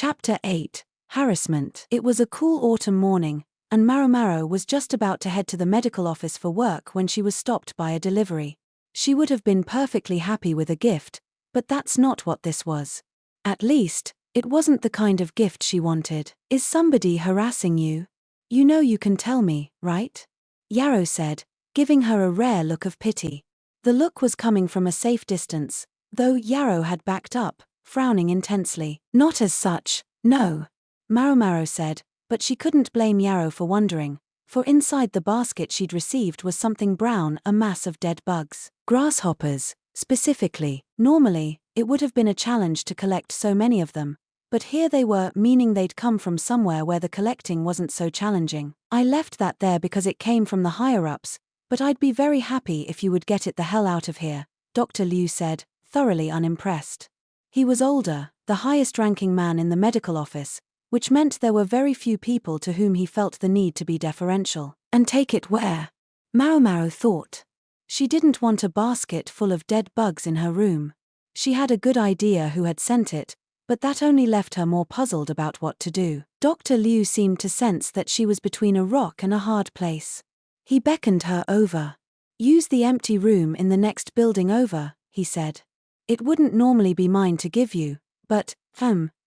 Chapter 8. Harassment. It was a cool autumn morning, and Maomao was just about to head to the medical office for work when she was stopped by a delivery. She would have been perfectly happy with a gift, but that's not what this was. At least, it wasn't the kind of gift she wanted. "Is somebody harassing you? You know you can tell me, right?" Yarrow said, giving her a rare look of pity. The look was coming from a safe distance, though Yarrow had backed up, frowning intensely. "Not as such, no," Maomao said, but she couldn't blame Yarrow for wondering, for inside the basket she'd received was something brown, a mass of dead bugs. Grasshoppers, specifically. Normally, it would have been a challenge to collect so many of them, but here they were, meaning they'd come from somewhere where the collecting wasn't so challenging. "I left that there because it came from the higher-ups, but I'd be very happy if you would get it the hell out of here," Dr. Liu said, thoroughly unimpressed. He was older, the highest-ranking man in the medical office, which meant there were very few people to whom he felt the need to be deferential. "And take it where?" Maomao thought. She didn't want a basket full of dead bugs in her room. She had a good idea who had sent it, but that only left her more puzzled about what to do. Dr. Liu seemed to sense that she was between a rock and a hard place. He beckoned her over. "Use the empty room in the next building over," he said. "It wouldn't normally be mine to give you, but,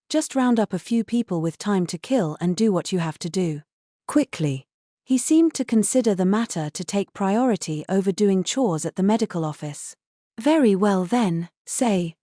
just round up a few people with time to kill and do what you have to do. Quickly." He seemed to consider the matter to take priority over doing chores at the medical office. "Very well then, say,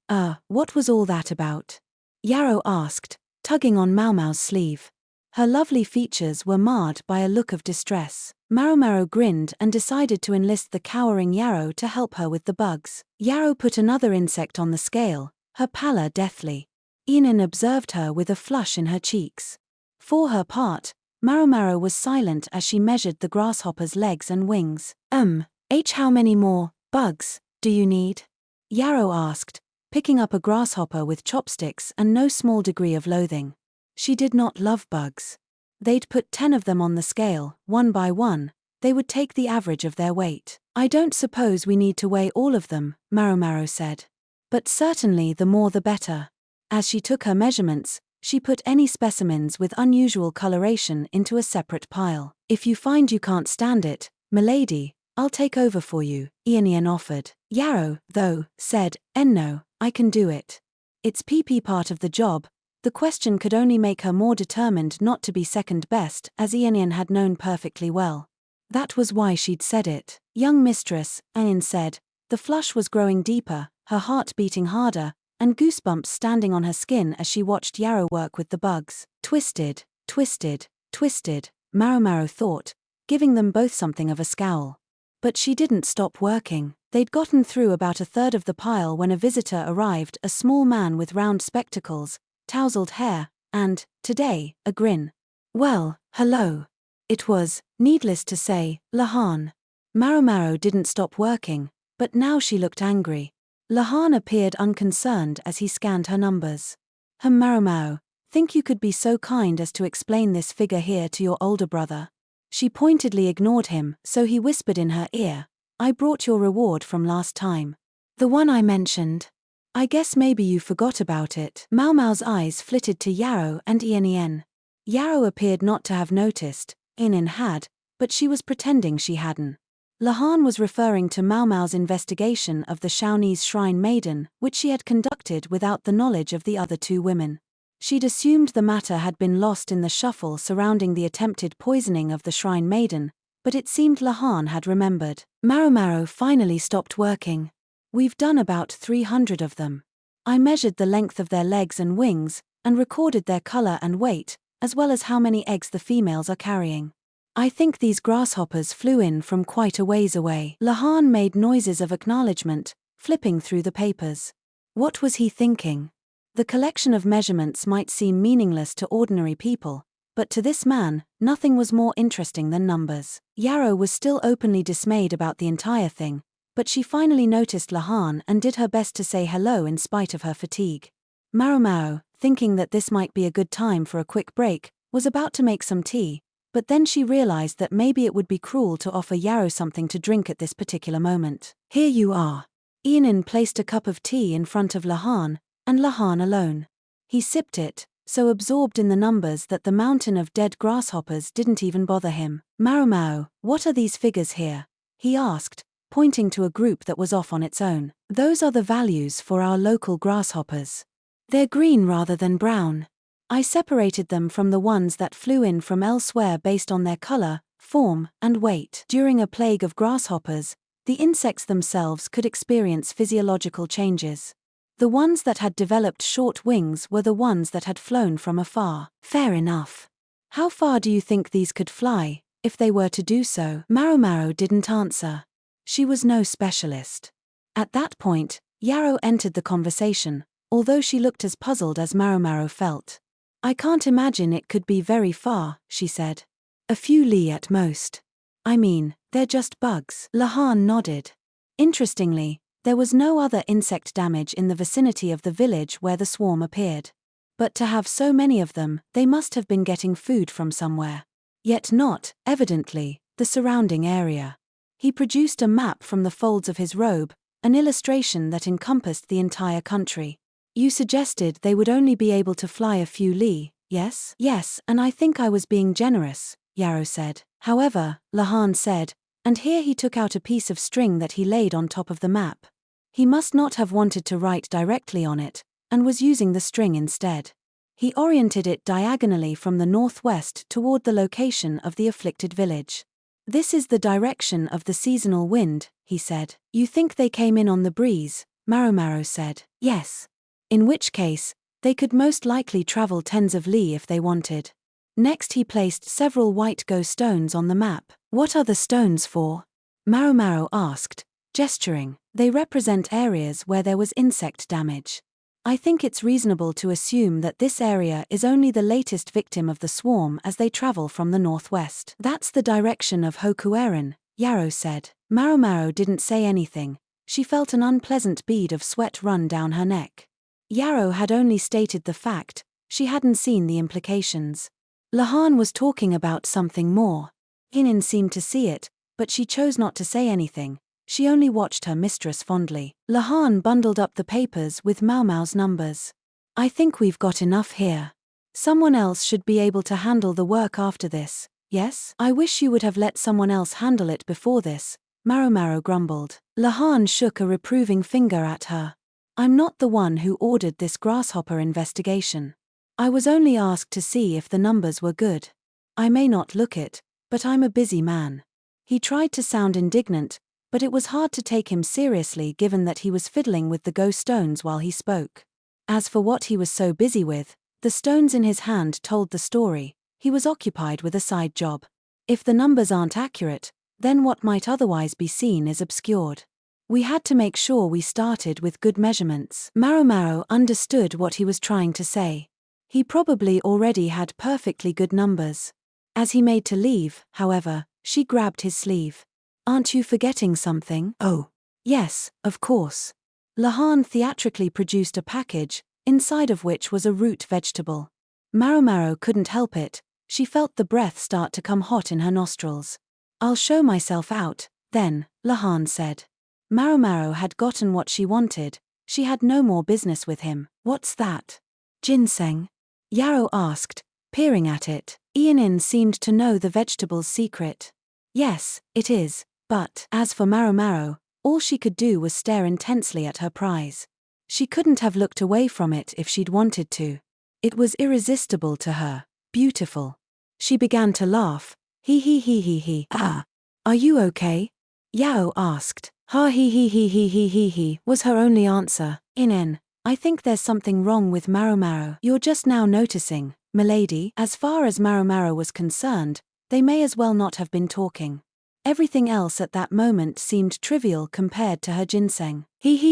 what was all that about?" Yarrow asked, tugging on Maomao's sleeve. Her lovely features were marred by a look of distress. Maomao grinned and decided to enlist the cowering Yarrow to help her with the bugs. Yarrow put another insect on the scale, her pallor deathly. Enan observed her with a flush in her cheeks. For her part, Maomao was silent as she measured the grasshopper's legs and wings. How many more bugs do you need?" Yarrow asked, picking up a grasshopper with chopsticks and no small degree of loathing. She did not love bugs. They'd put 10 of them on the scale, one by one. They would take the average of their weight. "I don't suppose we need to weigh all of them," Maomao said. "But certainly the more the better." As she took her measurements, she put any specimens with unusual coloration into a separate pile. "If you find you can't stand it, milady, I'll take over for you," Ian offered. Yarrow, though, said, "No, I can do it." It's PP part of the job. The question could only make her more determined not to be second best, as Ian had known perfectly well. That was why she'd said it. "Young mistress," Ian said. The flush was growing deeper, her heart beating harder, and goosebumps standing on her skin as she watched Yarrow work with the bugs. Twisted, twisted, twisted, Maomao thought, giving them both something of a scowl. But she didn't stop working. They'd gotten through about a third of the pile when a visitor arrived, a small man with round spectacles, tousled hair, and, today, a grin. "Well, hello." It was, needless to say, Lahan. Maomao didn't stop working, but now she looked angry. Lahan appeared unconcerned as he scanned her numbers. "Maomao, think you could be so kind as to explain this figure here to your older brother?" She pointedly ignored him, so he whispered in her ear, "I brought your reward from last time. The one I mentioned. I guess maybe you forgot about it." Maomao's eyes flitted to Yarrow and Ian. Yarrow appeared not to have noticed, Ian had, but she was pretending she hadn't. Lahan was referring to Maomao's investigation of the Shawnese shrine maiden, which she had conducted without the knowledge of the other two women. She'd assumed the matter had been lost in the shuffle surrounding the attempted poisoning of the shrine maiden, but it seemed Lahan had remembered. Maomao finally stopped working. "We've done about 300 of them. I measured the length of their legs and wings, and recorded their color and weight, as well as how many eggs the females are carrying. I think these grasshoppers flew in from quite a ways away." Lahan made noises of acknowledgement, flipping through the papers. What was he thinking? The collection of measurements might seem meaningless to ordinary people, but to this man, nothing was more interesting than numbers. Yarrow was still openly dismayed about the entire thing, but she finally noticed Lahan and did her best to say hello in spite of her fatigue. Maomao, thinking that this might be a good time for a quick break, was about to make some tea, but then she realized that maybe it would be cruel to offer Yarrow something to drink at this particular moment. "Here you are." Ian placed a cup of tea in front of Lahan, and Lahan alone. He sipped it, so absorbed in the numbers that the mountain of dead grasshoppers didn't even bother him. Maomao, what are these figures here? He asked, pointing to a group that was off on its own. Those are the values for our local grasshoppers. They're green rather than brown. I separated them from the ones that flew in from elsewhere based on their color, form, and weight. During a plague of grasshoppers, the insects themselves could experience physiological changes. The ones that had developed short wings were the ones that had flown from afar. Fair enough. How far do you think these could fly, if they were to do so? Maomao didn't answer. She was no specialist. At that point, Yarrow entered the conversation, although she looked as puzzled as Maomao felt. I can't imagine it could be very far, she said. A few li at most. I mean, they're just bugs. Lahan nodded. Interestingly, there was no other insect damage in the vicinity of the village where the swarm appeared. But to have so many of them, they must have been getting food from somewhere. Yet not, evidently, the surrounding area. He produced a map from the folds of his robe, an illustration that encompassed the entire country. You suggested they would only be able to fly a few li, yes? Yes, and I think I was being generous, Yarrow said. However, Lahan said, and here he took out a piece of string that he laid on top of the map. He must not have wanted to write directly on it, and was using the string instead. He oriented it diagonally from the northwest toward the location of the afflicted village. This is the direction of the seasonal wind, he said. You think they came in on the breeze? Maomao said. Yes. In which case, they could most likely travel tens of li if they wanted. Next he placed several white go stones on the map. What are the stones for? Maomao asked, gesturing. They represent areas where there was insect damage. I think it's reasonable to assume that this area is only the latest victim of the swarm as they travel from the northwest. That's the direction of hougong, Yarrow said. Maomao didn't say anything. She felt an unpleasant bead of sweat run down her neck. Yarrow had only stated the fact, she hadn't seen the implications. Lahan was talking about something more. Hinin seemed to see it, but she chose not to say anything. She only watched her mistress fondly. Lahan bundled up the papers with Maomao's numbers. I think we've got enough here. Someone else should be able to handle the work after this, yes? I wish you would have let someone else handle it before this, Maomao grumbled. Lahan shook a reproving finger at her. I'm not the one who ordered this grasshopper investigation. I was only asked to see if the numbers were good. I may not look it, but I'm a busy man. He tried to sound indignant, but it was hard to take him seriously given that he was fiddling with the go stones while he spoke. As for what he was so busy with, the stones in his hand told the story. He was occupied with a side job. If the numbers aren't accurate, then what might otherwise be seen is obscured. We had to make sure we started with good measurements. Maomao understood what he was trying to say. He probably already had perfectly good numbers. As he made to leave, however, she grabbed his sleeve. Aren't you forgetting something? Oh. Yes, of course. Lahan theatrically produced a package, inside of which was a root vegetable. Maomao couldn't help it. She felt the breath start to come hot in her nostrils. I'll show myself out, then, Lahan said. Maomao had gotten what she wanted. She had no more business with him. What's that? Ginseng? Yarrow asked, peering at it. Ianin seemed to know the vegetable's secret. Yes, it is. But, as for Maomao, all she could do was stare intensely at her prize. She couldn't have looked away from it if she'd wanted to. It was irresistible to her, beautiful. She began to laugh. He. Ah. Are you okay? Yao asked. Ha he was her only answer. Inen, I think there's something wrong with Maomao. You're just now noticing, milady. As far as Maomao was concerned, they may as well not have been talking. Everything else at that moment seemed trivial compared to her ginseng. He.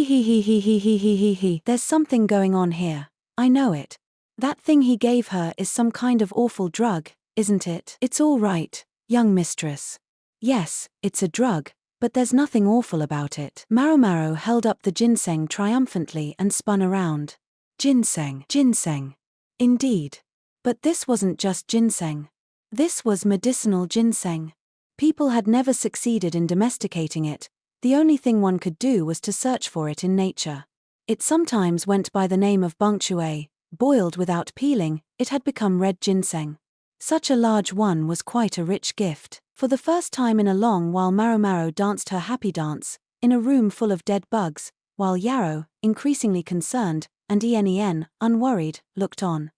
There's something going on here. I know it. That thing he gave her is some kind of awful drug, isn't it? It's all right, young mistress. Yes, it's a drug, but there's nothing awful about it. Maomao held up the ginseng triumphantly and spun around. Ginseng. Indeed. But this wasn't just ginseng. This was medicinal ginseng. People had never succeeded in domesticating it. The only thing one could do was to search for it in nature. It sometimes went by the name of bungchui, Boiled without peeling, it had become red ginseng. Such a large one was quite a rich gift. For the first time in a long while, Maomao danced her happy dance, in a room full of dead bugs, while Yarrow, increasingly concerned, and unworried, looked on.